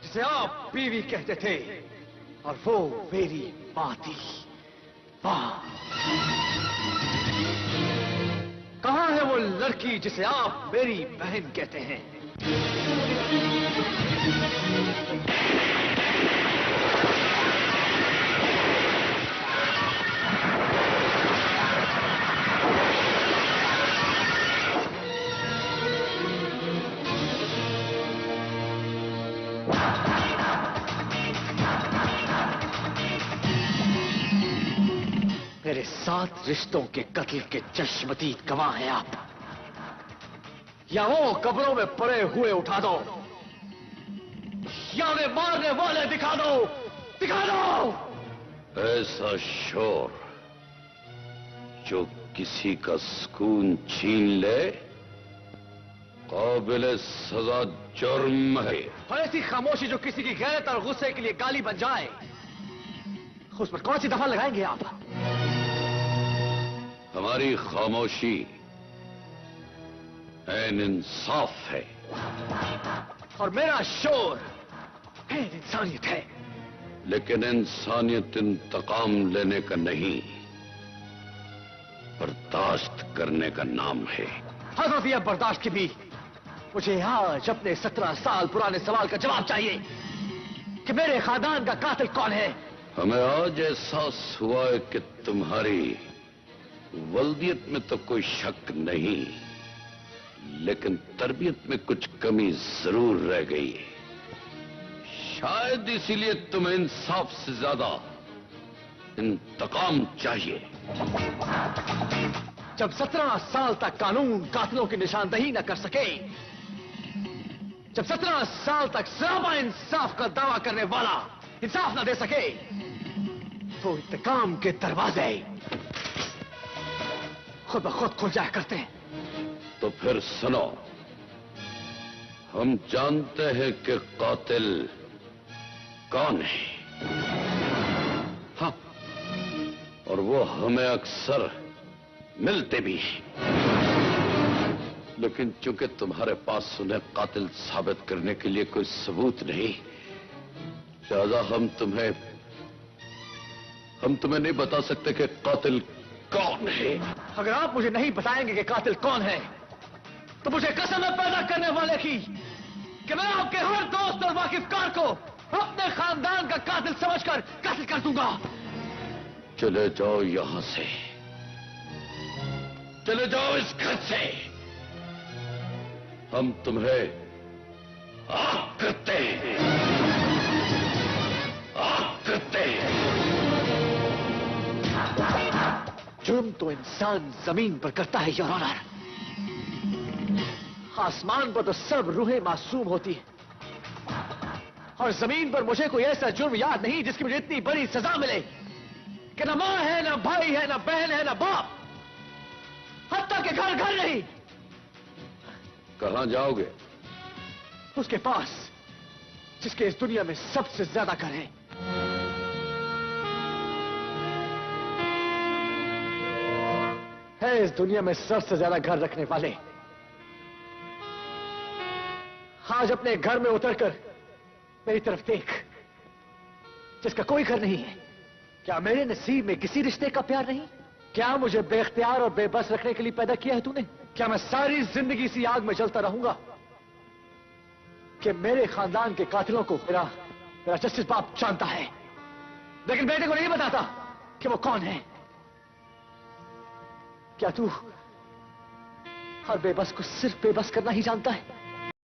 जिसे आप बीवी कहते थे, और वो मेरी मां थी। मां, कहां है वो लड़की जिसे आप मेरी बहन कहते हैं? मेरे 7 रिश्तों के कत्ल के चश्मदीद गवाह हैं आप। या वो कब्रों में पड़े हुए उठा दो, या उन्हें मारने वाले दिखा दो, दिखा दो। ऐसा शोर जो किसी का सुकून छीन ले, काबिल सजा जुर्म है। और ऐसी खामोशी जो किसी की गैरत और गुस्से के लिए गाली बन जाए, उस पर कौन सी दफा लगाएंगे आप? हमारी खामोशी ऐन इंसाफ है, और मेरा शोर ऐन इंसानियत है। लेकिन इंसानियत इंतकाम लेने का नहीं, बर्दाश्त करने का नाम है। हजरत, यह बर्दाश्त की भी मुझे आज अपने 17 साल पुराने सवाल का जवाब चाहिए कि मेरे खानदान का कातिल कौन है। हमें आज एहसास हुआ है कि तुम्हारी वल्दियत में तो कोई शक नहीं, लेकिन तरबियत में कुछ कमी जरूर रह गई है। शायद इसीलिए तुम्हें इंसाफ से ज्यादा इंतकाम चाहिए। जब 17 साल तक कानून कातिलों की निशानदही न कर सके, जब 17 साल तक सरापा इंसाफ का दावा करने वाला इंसाफ न दे सके, तो इंतकाम के दरवाजे खुद ब खुद खुल जाया करते हैं। तो फिर सुनो, हम जानते हैं कि कातिल कौन है। हाँ, और वो हमें अक्सर मिलते भी हैं, लेकिन चूंकि तुम्हारे पास उन्हें कातिल साबित करने के लिए कोई सबूत नहीं, लिहाजा हम तुम्हें नहीं बता सकते कि कातिल कौन है। अगर आप मुझे नहीं बताएंगे कि कातिल कौन है, तो मुझे कसम है पैदा करने वाले की कि मैं आपके हर दोस्त और वाकिफकार को अपने खानदान का कातिल समझकर कत्ल कर दूंगा। चले जाओ यहां से, चले जाओ इस घर से। हम तुम्हें आग करते हैं, आग करते हैं। जुर्म तो इंसान जमीन पर करता है योर ऑनर। आसमान पर तो सब रूहें मासूम होती है, और जमीन पर मुझे कोई ऐसा जुर्म याद नहीं जिसकी मुझे इतनी बड़ी सजा मिले कि न मां है, न भाई है, न बहन है, न बाप, हत्ता के घर घर नहीं। कहां जाओगे? उसके पास जिसके इस दुनिया में सबसे ज्यादा घर है। इस दुनिया में सबसे ज्यादा घर रखने वाले आज अपने घर में उतरकर मेरी तरफ देख, जिसका कोई घर नहीं है। क्या मेरे नसीब में किसी रिश्ते का प्यार नहीं? क्या मुझे बेख्तियार और बेबस रखने के लिए पैदा किया है तूने? क्या मैं सारी जिंदगी इसी आग में जलता रहूंगा कि मेरे खानदान के कातिलों को मेरा जस्टिस बाप जानता है, लेकिन बेटे को नहीं बताता कि वो कौन है? क्या तू हर बेबस को सिर्फ बेबस करना ही जानता है?